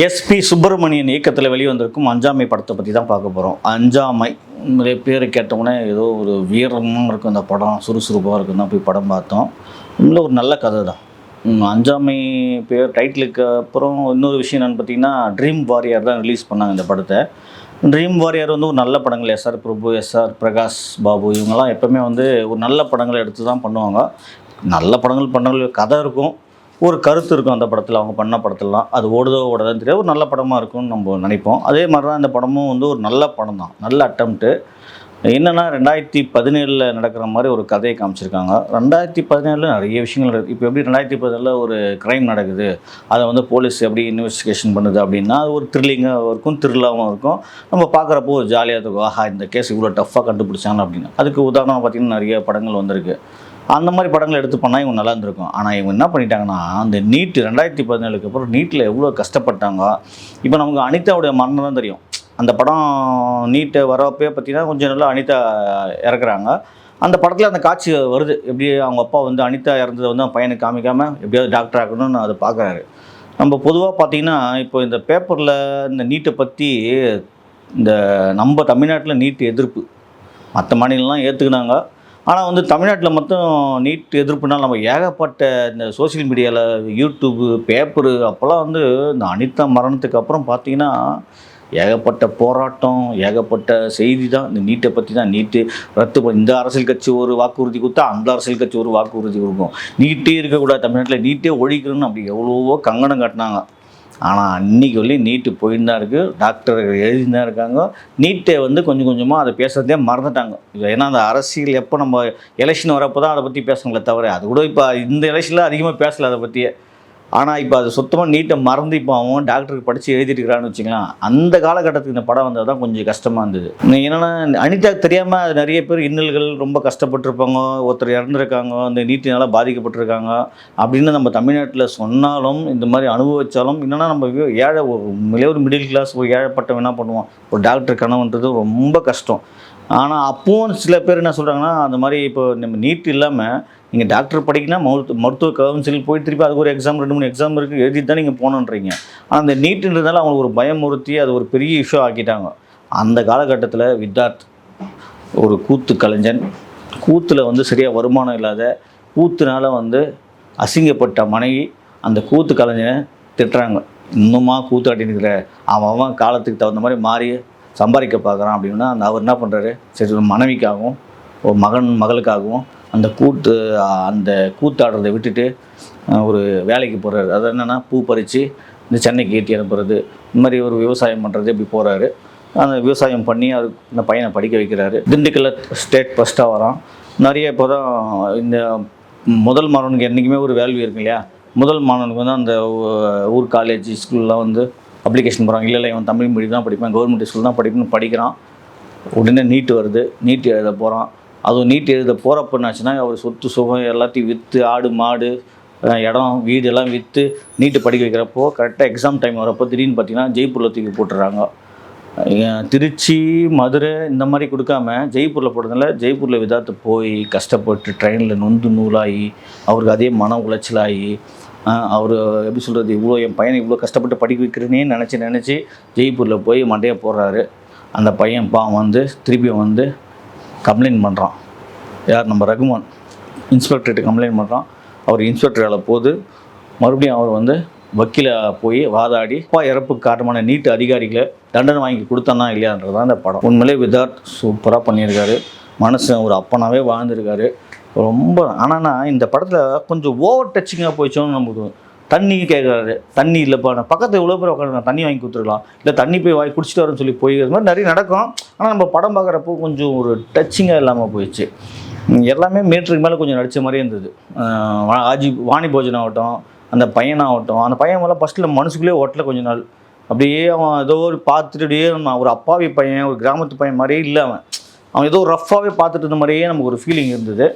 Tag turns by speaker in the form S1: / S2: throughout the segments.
S1: SP Subramanian இயக்கத்தில் வெளிவந்திருக்கும் அஞ்சாமை படத்தை பற்றி தான் பார்க்க போகிறோம். அஞ்சாமை நிறைய பேர் கேட்டவுடனே ஏதோ ஒரு வீரமாக இருக்கும் அந்த படம், சுறுசுறுப்பாக இருக்கும் தான் போய் படம் பார்த்தோம். உண்மையில் ஒரு நல்ல கதை தான். அஞ்சாமை பேர் டைட்டிலுக்கு அப்புறம் இன்னொரு விஷயம் என்னென்னு பார்த்தீங்கன்னா, ட்ரீம் வாரியர் தான் ரிலீஸ் பண்ணாங்க இந்த படத்தை. ட்ரீம் வாரியர் வந்து ஒரு நல்ல படங்கள், எஸ்ஆர் பிரபு, எஸ்ஆர் பிரகாஷ் பாபு இவங்கெல்லாம் எப்போவுமே வந்து ஒரு நல்ல படங்களை எடுத்து தான் பண்ணுவாங்க. நல்ல படங்கள் கதை இருக்கும், ஒரு கருத்து இருக்கும் அந்த படத்தில். அவங்க பண்ண படத்துலலாம் அது ஓடுதான்னு தெரியாது, ஒரு நல்ல படமாக இருக்கும்னு நம்ம நினைப்போம். அதே மாதிரி தான் இந்த படமும் வந்து ஒரு நல்ல படம் தான், நல்ல அட்டம்ப்ட்டு. என்னென்னா 2017 நடக்கிற மாதிரி ஒரு கதையை காமிச்சிருக்காங்க. 2017 நிறைய விஷயங்கள் இருக்குது. இப்போ எப்படி 2017 ஒரு க்ரைம் நடக்குது, அதை வந்து போலீஸ் எப்படி இன்வெஸ்டிகேஷன் பண்ணுது அப்படின்னா, அது ஒரு த்ரில்லிங்காக இருக்கும், த்ரில்லாகவும் இருக்கும். நம்ம பார்க்குறப்போ ஒரு ஜாலியாக இருக்கும், ஆஹா இந்த கேஸ் இவ்வளோ டஃப்பாக கண்டுபிடிச்சாங்க அப்படின்னு. அதுக்கு உதாரணமாக பார்த்திங்கன்னா நிறைய படங்கள் வந்திருக்கு. அந்த மாதிரி படங்கள் எடுத்து பண்ணால் இவங்க நல்லா இருந்திருக்கும். ஆனால் இவங்க என்ன பண்ணிட்டாங்கன்னா, அந்த நீட்டு 2017 அப்புறம் நீட்டில் எவ்வளோ கஷ்டப்பட்டாங்க. இப்போ நமக்கு அனிதாவுடைய மரணம் தான் தெரியும். அந்த படம் நீட்டை வரப்பே பார்த்திங்கன்னா கொஞ்சம் நல்லா அனிதா இறக்குறாங்க. அந்த படத்தில் அந்த காட்சி வருது, எப்படி அவங்க அப்பா வந்து அனிதா இறந்ததை வந்து பையனுக்கு காமிக்காமல் எப்படியாவது டாக்டர் ஆகணும்னு அதை பார்க்குறாரு. நம்ம பொதுவாக பார்த்திங்கன்னா இப்போ இந்த பேப்பரில் இந்த நீட்டை பற்றி இந்த நம்ம தமிழ்நாட்டில் நீட் எதிர்ப்பு, மற்ற மாநிலம்லாம் ஏற்றுக்கினாங்க. ஆனால் வந்து தமிழ்நாட்டில் மட்டும் நீட் எதிர்ப்புனால் நம்ம ஏகப்பட்ட இந்த சோசியல் மீடியாவில், யூடியூப்பு, பேப்பரு அப்போல்லாம் வந்து இந்த அனிதா மரணத்துக்கு அப்புறம் பார்த்திங்கன்னா ஏகப்பட்ட போராட்டம், ஏகப்பட்ட செய்தி தான் இந்த நீட்டை பற்றி தான். நீட்டு ரத்து பண்ணி இந்த அரசியல் கட்சி ஒரு வாக்குறுதி கொடுத்தா அந்த அரசியல் கட்சி ஒரு வாக்குறுதி கொடுக்கும். நீட்டே இருக்கக்கூடாது தமிழ்நாட்டில், நீட்டே ஒழிக்கணும்னு அப்படி எவ்வளவோ கங்கணம் கட்டினாங்க. ஆனால் அன்றைக்கி வரலையும் நீட்டு போயின்னு தான் இருக்குது, டாக்டர்கள் எழுதின்னு தான் இருக்காங்க. நீட்டை வந்து கொஞ்சம் கொஞ்சமாக அதை பேசுகிறதே மறந்துட்டாங்க. ஏன்னா அந்த அரசியல் எப்போ நம்ம எலெக்ஷன் வரப்போ தான் அதை பற்றி பேசுங்களே தவிர, அது கூட இப்போ இந்த எலெக்ஷனில் அதிகமாக பேசலை அதை பற்றியே. ஆனால் இப்போ அது சுத்தமாக நீட்டை மறந்து இப்போ அவன் டாக்டருக்கு படித்து எழுதிட்டுருக்கிறான்னு வச்சுக்கலாம். அந்த காலகட்டத்துக்கு இந்த படம் வந்தால் தான் கொஞ்சம் கஷ்டமாக இருந்தது. என்னென்னா அனிதாக்கு தெரியாமல் அது நிறைய பேர் இன்னல்கள் ரொம்ப கஷ்டப்பட்டுருப்பாங்க, ஒருத்தர் இறந்துருக்காங்க, அந்த நீட்டினால் பாதிக்கப்பட்டிருக்காங்க அப்படின்னு நம்ம தமிழ்நாட்டில் சொன்னாலும், இந்த மாதிரி அனுபவித்தாலும் என்னென்னா நம்ம ஏழை ஒரு மிடில் கிளாஸ் ஒரு ஏழைப்பட்டவன் என்ன பண்ணுவான், ஒரு டாக்டர் கனவுன்றது ரொம்ப கஷ்டம். ஆனால் அப்போவும் சில பேர் என்ன சொல்கிறாங்கன்னா, அந்த மாதிரி இப்போ நம்ம நீட் இல்லாமல் நீங்கள் டாக்டர் படிக்கனா மருத்துவ கவுன்சில் போய் திருப்பி அதுக்கு ஒரு எக்ஸாம் 2-3 எக்ஸாம் இருக்குது, எழுதிட்டு தான் நீங்கள் போகணுன்றீங்க. ஆனால் அந்த நீட்டுன்றதால அவங்களுக்கு ஒரு பயமுறுத்தி அது ஒரு பெரிய இஷ்யூ ஆக்கிட்டாங்க. அந்த காலகட்டத்தில் வித்தார்த் ஒரு கூத்து கலைஞன், கூத்தில் வந்து சரியாக வருமானம் இல்லாத, கூத்துனால வந்து அசிங்கப்பட்ட மனைவி அந்த கூத்து கலைஞனை திட்டுறாங்க. இன்னுமா கூத்தாட்டி நிற்கிற, அவன் காலத்துக்கு தகுந்த மாதிரி மாறி சம்பாதிக்க பார்க்குறான் அப்படின்னா அவர் என்ன பண்ணுறாரு, சரி ஒரு மனைவிக்காகவும் ஒரு மகளுக்காகவும் அந்த கூத்தாடுறதை விட்டுட்டு ஒரு வேலைக்கு போகிறாரு. அது என்னென்னா பூ பறித்து இந்த சென்னைக்கு ஏற்றி அனுப்புறது, இந்த மாதிரி ஒரு விவசாயம் பண்ணுறது இப்படி போகிறாரு. அந்த விவசாயம் பண்ணி அது இந்த பையனை படிக்க வைக்கிறாரு. திண்டுக்கல்ல ஸ்டேட் ஃபஸ்ட்டாக வரான். நிறைய இப்போ தான் இந்த முதல் மாணவனுக்கு என்றைக்குமே ஒரு வேல்யூ இருக்கு இல்லையா. முதல் மாணவனுக்கு வந்து அந்த ஊர் காலேஜ் ஸ்கூல்லாம் வந்து அப்ளிகேஷன் போகிறாங்க. இல்லை இவன் தமிழ் மீடியம் தான் படிப்பேன், கவர்மெண்ட் ஸ்கூல் தான் படிக்கிறான். உடனே நீட்டு வருது, நீட்டு எழுத போகிறான். அதுவும் நீட் எழுத போகிறப்ப என்னாச்சுன்னா, அவர் சொத்து சுகம் எல்லாத்தையும் விற்று, ஆடு மாடு இடம் வீடு எல்லாம் விற்று நீட்டு படிக்க வைக்கிறப்போ கரெக்டாக எக்ஸாம் டைம் வரப்போ திடீர்னு பார்த்திங்கன்னா ஜெய்ப்பூரில் தூக்கி போட்டுறாங்க. திருச்சி மதுரை இந்த மாதிரி கொடுக்காம ஜெய்ப்பூரில் போட்டதில்ல. ஜெய்ப்பூரில் விதார்த்து போய் கஷ்டப்பட்டு ட்ரெயினில் நொந்து நூலாகி அவருக்கு அதே மன உளைச்சலாகி அவர் எப்படி சொல்கிறது, இவ்வளோ என் பையனை இவ்வளோ கஷ்டப்பட்டு படிக்க வைக்கிறேனே நினச்சி ஜெய்ப்பூரில் போய் மண்டையை போடுறாரு. அந்த பையன் வந்து திருப்பியும் வந்து கம்ப்ளைண்ட் பண்ணுறான். யார், நம்ம ரகுமான் இன்ஸ்பெக்டர்கிட்ட கம்ப்ளைண்ட் பண்ணுறான். அவர் இன்ஸ்பெக்டர் வேலை போது மறுபடியும் அவர் வந்து வக்கீல போய் வாதாடி இறப்புக்கு காரணமான நீட்டு அதிகாரிகளை தண்டனை வாங்கி கொடுத்தானா இல்லையான்றதான் அந்த படம். உண்மையிலே விதார்த் சூப்பராக பண்ணியிருக்காரு. மனுஷன் ஒரு அப்பனாவே வாழ்ந்துருக்காரு ரொம்ப. ஆனால் இந்த படத்தில் கொஞ்சம் ஓவர் டச்சிங்காக போயிச்சோன்னு நமக்கு தண்ணி கேட்குறாரு, தண்ணி இல்லைப்பா, நான் பக்கத்தில் இவ்வளோ பேர் உட்காந்து தண்ணி வாங்கி கொடுத்துருக்கலாம், இல்லை தண்ணி போய் வாங்கி குடிச்சிட்டு வரேன்னு சொல்லி போய் மாதிரி நிறைய நடக்கும். ஆனால் நம்ம படம் பார்க்குறப்போ கொஞ்சம் ஒரு டச்சிங்காக இல்லாமல் போயிடுச்சு. எல்லாமே மீட்டருக்கு மேலே கொஞ்சம் நடித்த மாதிரியே இருந்தது. வாணி போஜன் ஆகட்டும், அந்த பையனாகட்டும், அந்த பையன் மேலே ஃபஸ்ட்டில் மனசுக்குள்ளே ஓட்டல கொஞ்ச நாள். அப்படியே அவன் ஏதோ ஒரு பார்த்துட்டு ஒரு அப்பாவி பையன், ஒரு கிராமத்து பையன் மாதிரியே இல்லை. அவன் ஏதோ ரஃப்பாகவே பார்த்துட்டு இருந்த மாதிரியே நமக்கு ஒரு ஃபீலிங் இருந்தது.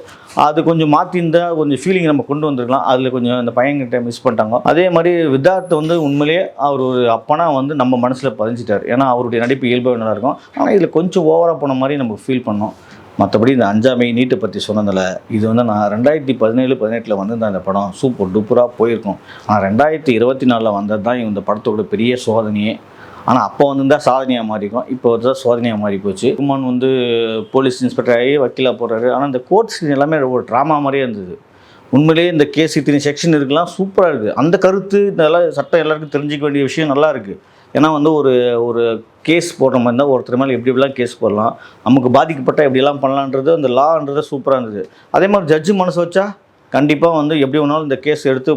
S1: அது கொஞ்சம் மாற்றிருந்தால் கொஞ்சம் ஃபீலிங் நம்ம கொண்டு வந்திருக்கலாம். அதில் கொஞ்சம் அந்த பையன்கிட்ட மிஸ் பண்ணிட்டாங்க. அதே மாதிரி விதார்த் வந்து உண்மையிலேயே அவர் ஒரு அப்பனா வந்து நம்ம மனசில் பதிஞ்சிட்டார். ஏன்னா அவருடைய நடிப்பு இயல்பாக நல்லாயிருக்கும். ஆனால் இதில் கொஞ்சம் ஓவராக போன மாதிரி நமக்கு ஃபீல் பண்ணோம். மற்றபடி இந்த அஞ்சாமை நீட்டை பற்றி சொன்னதில் இது வந்து நான் 2017-18 வந்திருந்த அந்த படம் சூப்பர் டூப்பராக போயிருக்கும். ஆனால் 2024 வந்தது தான் இந்த படத்தோட பெரிய சோதனையே. ஆனால் அப்போ வந்திருந்தால் சாதனையாக மாறிக்கும், இப்போ வந்து சோதனையாக மாறி போச்சு. ரகுமான் வந்து போலீஸ் இன்ஸ்பெக்டர் ஆகி வக்கீலாக போடுறாரு. ஆனால் இந்த கோர்ட் சீன் எல்லாமே ஒரு ட்ராமா மாதிரியே இருந்தது. உண்மையிலேயே இந்த கேஸ் இத்தனை செக்ஷன் இருக்கலாம், சூப்பராக இருக்குது. அந்த கருத்து இதெல்லாம் சட்டம் எல்லாருக்கும் தெரிஞ்சிக்க வேண்டிய விஷயம் நல்லா இருக்குது. ஏன்னா வந்து ஒரு கேஸ் போடுற மாதிரி இருந்தால் ஒருத்தர் மேலே எப்படி எப்படிலாம் கேஸ் போடலாம், நமக்கு பாதிக்கப்பட்ட எப்படியெல்லாம் பண்ணலான்றது அந்த லான்றது சூப்பராக இருந்தது. அதே மாதிரி ஜட்ஜு மனசு வச்சா கண்டிப்பாக வந்து எப்படி வேணாலும் இந்த கேஸ் எடுத்து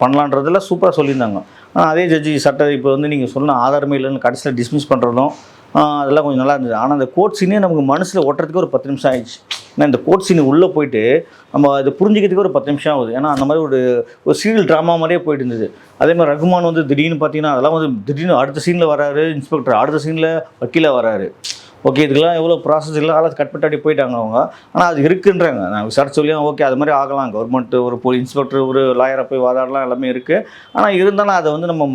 S1: பண்ணலான்றதெல்லாம் சூப்பராக சொல்லியிருந்தாங்க. ஆனால் அதே ஜட்ஜி சட்டம் இப்போ வந்து நீங்கள் சொன்ன ஆதாரமே இல்லைன்னு கடைசியில் டிஸ்மிஸ் பண்ணுறதும் அதெல்லாம் கொஞ்சம் நல்லா இருந்தது. ஆனால் அந்த கோர்ட் சீனே நமக்கு மனசில் ஓட்டுறதுக்கு ஒரு 10 நிமிஷம் ஆயிடுச்சு. ஏன்னா இந்த கோர்ட் சீனு உள்ளே போயிட்டு நம்ம அதை புரிஞ்சிக்கிறதுக்கு ஒரு 10 நிமிஷம் ஆகுது. ஏன்னா அந்த மாதிரி ஒரு சீரியல் ட்ராமா மாதிரியே போயிட்டு இருந்தது. அதே மாதிரி ரகுமான் வந்து திடீர்னு பார்த்தீங்கன்னா அதெல்லாம் வந்து திடீர்னு அடுத்த சீனில் வராரு இன்ஸ்பெக்டர், அடுத்த சீனில் வக்கீலாக வராரு. ஓகே, இதுக்கெல்லாம் எவ்வளோ ப்ராசஸ் இல்லை, அதெல்லாம் கட் பண்ணி போயிட்டாங்க அவங்க. ஆனால் அது இருக்குன்றாங்க. நான் விசாரிச்சு சொல்லியும் ஓகே அது மாதிரி ஆகலாம், கவர்மெண்ட் ஒரு இன்ஸ்பெக்டர் ஒரு லாயரை போய் வாதாடலாம், எல்லாமே இருக்குது. ஆனால் இருந்தாலும் அதை வந்து நம்ம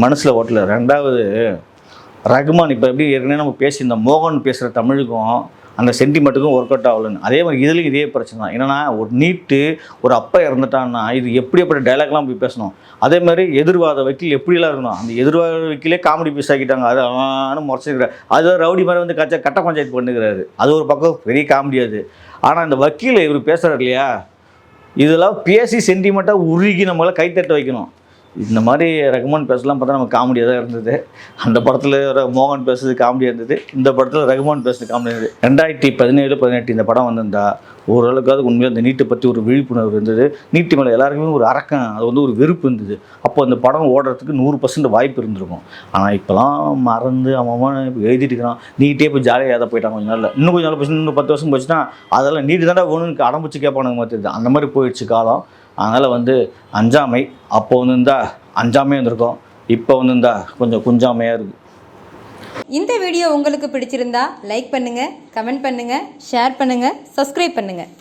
S1: மனசில் ஓட்டல. ரெண்டாவது ரகுமான் இப்போ எப்படி ஏற்கனவே நம்ம பேசியிருந்தோம், மோகன் பேசுகிற தமிழுக்கும் அந்த சென்டிமெண்ட்டுக்கும் ஒர்க் அவுட் ஆகலன்னு. அதே மாதிரி இதுலேயும் இதே பிரச்சனை தான். என்னென்னா ஒரு நீட்டு ஒரு அப்பா இறந்துட்டான்னா இது எப்படிப்பட்ட டைலாக்லாம் போய் பேசணும். அதே மாதிரி எதிர்வாத வக்கீல் எப்படிலாம் இருக்கணும். அந்த எதிர்வாத வக்கீலே காமெடி பீஸ் ஆக்கிட்டாங்க. அது முறைச்சிருக்கிறார். அது ரவுடி மாதிரி வந்து கட்ட பஞ்சாயத்து பண்ணுகிறாரு. அது ஒரு பக்கம் பெரிய காமெடி அது. ஆனால் இந்த வக்கீல் இவர் பேசுகிறார் இல்லையா, இதெல்லாம் பேசி சென்டிமெண்ட்டாக உருகி நம்மளால கைத்தட்ட வைக்கணும். இந்த மாதிரி ரகுமான் பேசலாம் பார்த்தா நமக்கு காமெடியாக தான் இருந்தது. அந்த படத்தில் மோகன் பேசுறது காமெடியாக இருந்தது, இந்த படத்தில் ரகுமான் பேசுறது காமெடியாக இருந்தது. 2017-18 இந்த படம் வந்திருந்தா ஓரளவுக்காவது உண்மையாக அந்த நீட்டை பற்றி ஒரு விழிப்புணர்வு இருந்தது. நீட்டு மேலே எல்லாருக்குமே ஒரு அரக்கம், அது வந்து ஒரு வெறுப்பு இருந்தது. அப்போ அந்த படம் ஓடுறதுக்கு 100% வாய்ப்பு இருந்திருக்கும். ஆனால் இப்போலாம் மறந்து அவன் எழுதிட்டு இருக்கிறான். நீட்டே போய் ஜாலியாக ஏதாவது போயிட்டாங்க கொஞ்சம் நாளில். இன்னும் கொஞ்சம் நாள் போச்சு, இன்னும் 10 வருஷம் போச்சுன்னா அதெல்லாம் நீட்டு தானே வேணும்னு அடம்பிச்சு கேட்பானுங்க மாதிரி. அந்த மாதிரி போயிடுச்சு காலம். அதனால் வந்து அஞ்சாமை அப்போ வந்துருந்தா அஞ்சாமையாக இருந்திருக்கும், இப்போ வந்துருந்தா கொஞ்சம் குஞ்சாமையாக இருக்குது.
S2: இந்த வீடியோ உங்களுக்கு பிடிச்சிருந்தா லைக் பண்ணுங்கள், கமெண்ட் பண்ணுங்கள், ஷேர் பண்ணுங்கள், சப்ஸ்கிரைப் பண்ணுங்கள்.